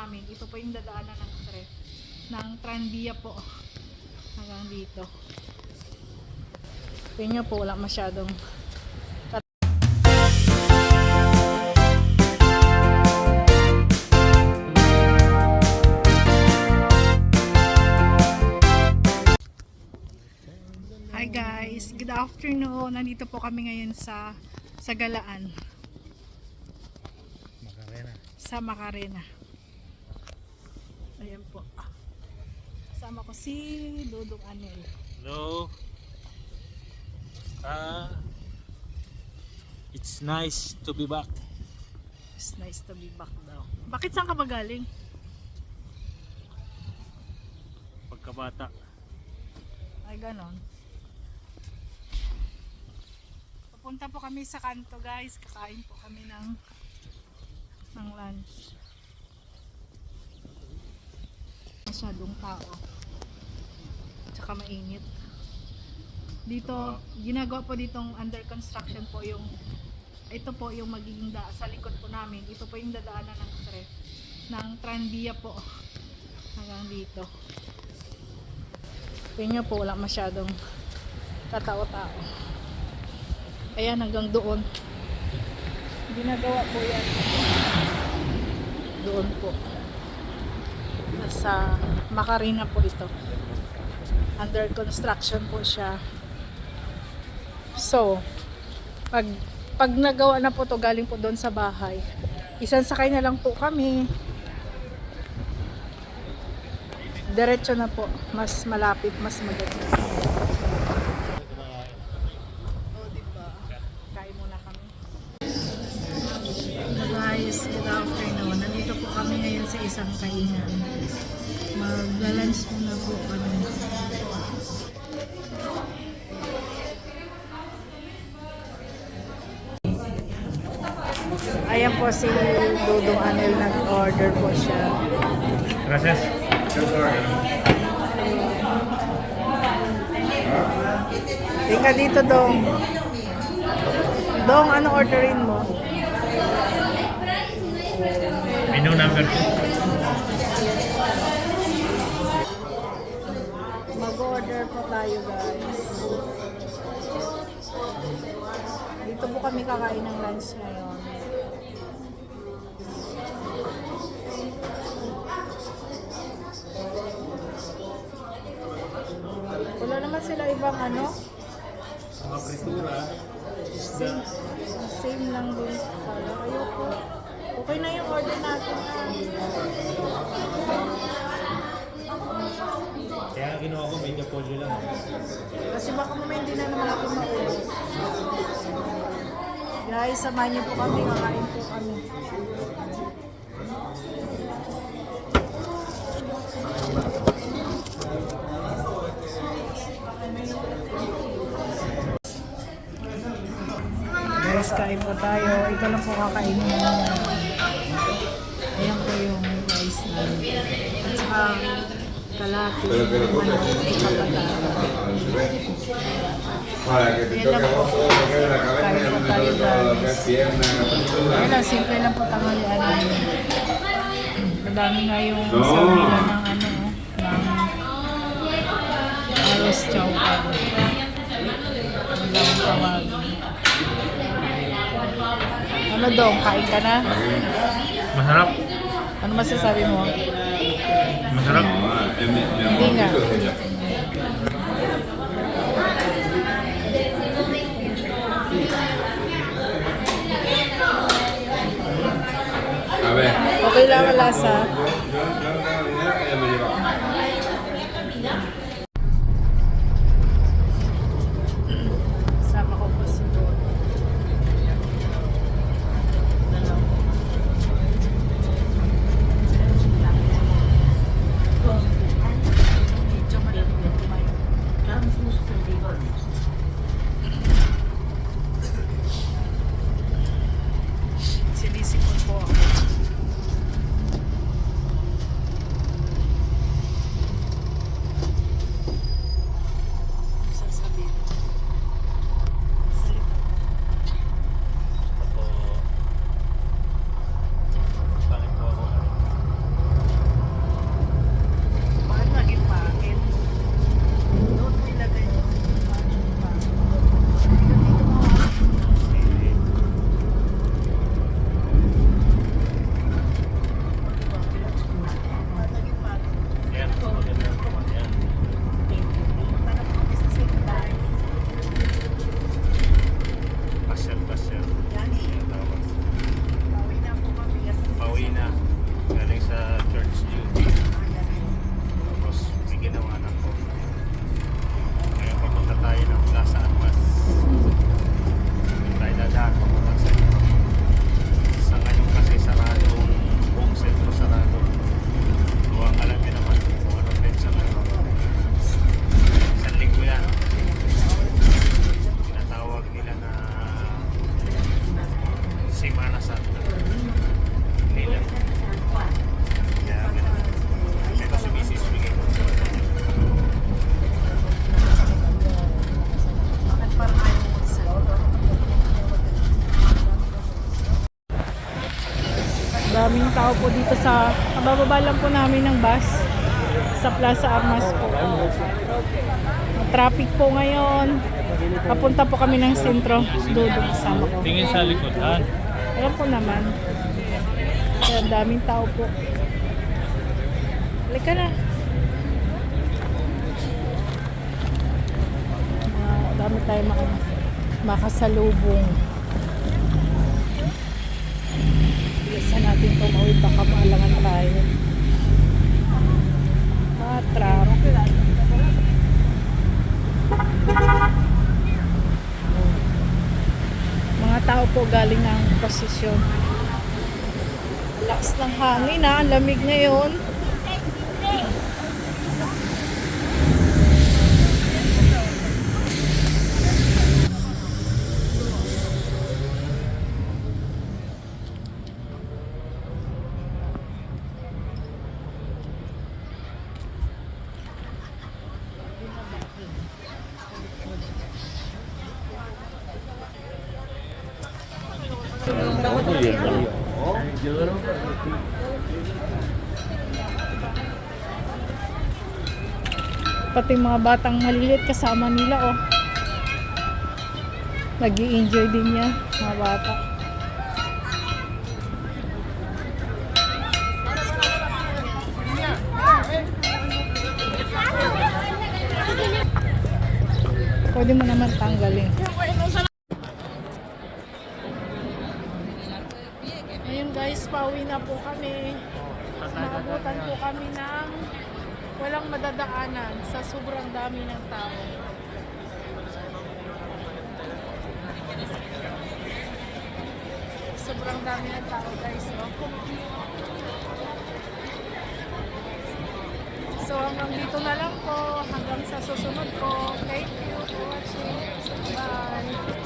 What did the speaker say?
namin. Ito po yung dadaanan ng Tranvia po. Hanggang dito. Tingnan po, wala masyadong Hi guys, good afternoon. Nandito po kami ngayon sa Galaan. Sa Macarena. Ayan po. Kasama ko si Dodong Anel. Hello. It's nice to be back. It's nice to be back daw. Bakit saan ka ba galing? Pagkabata. Ay ganon. Papunta po kami sa kanto guys. Kakain po kami ng lunch. Masyadong tao. Tsaka mainit. Dito, ginagawa po ditong under construction po yung ito po yung magiging sa likod po namin. Ito po yung dadaanan ng Tranvia po. Hanggang dito. Tingnan po, wala masyadong katao-tao. Ayan, hanggang doon. Ginagawa po yan. Doon po. Nasa Macarena po ito. Under construction po siya. So, pag nagawa na po to galing po doon sa bahay, isang sakay na lang po kami. Diretso na po. Mas malapit, mas maganda. Oh, diba? Kain muna kami. Guys, good afternoon. Nandito po kami ngayon sa isang kainan. Mag-lunch muna po kami. Ayan po si Dodong Anel, nag-order po siya. Gracias. Tingka dito, Dong. Dong, ano orderin mo? Menu number 2. Mag-order po tayo, guys. Dito po kami kakain ng lunch ngayon. Wala naman sila ibang ano? Mga fritura. Same lang din pala. Ayoko. Okay na yung order natin. Kaya ginawa ko, medyo pollo lang. Kasi baka mamaya hindi na naman ako maubos. Guys, samahan niyo po kami. Kakain po kami. Guys, kain po tayo. Ito lang po kakainin namin. Ayan po yung rice namin. At saka kalaki. Para que te toque a vos todo lo que es la cabeza, no te toque todo lo que es pierna, cintura. Ayan lang, simple lang po tanghalian namin. Madami nga yung sarila ng ano, ng arroz chow. Ang lang tawag. Ano Dong, kain ka na? Masarap. Ano masasabi mo? Masarap. Hindi nga. A ver. Okay lang ang lasa. Ella me lleva. Sama ko po si Don. Dalaw. Medyo malapit kumain. Sinisipon po ako. dito sa kabababa lang po namin ng bus sa Plaza Armas po. Traffic po ngayon. Papunta po kami ng sentro. Dudong kasama ko. Tingin sa likodan. Alam ko naman. Kaya ang daming tao po. Halika na. Dami tayo makasalubong. Bilisan natin tumawid. Baka maalangan tayo. Traffic. Mga tao po galing ng posisyon. Lakas ng hangin ha, ang lamig ngayon. Pati mga batang maliliit kasama nila oh. Nag-i-enjoy din yan mga bata. Pwede mo naman tanggalin. Ngayon guys, pauwi na po kami. Naabutan po kami ng walang madadaanan sa sobrang dami ng tao. Sobrang dami ng tao guys. Oh. So hanggang dito na lang po. Hanggang sa susunod po. Thank you for watching. Bye!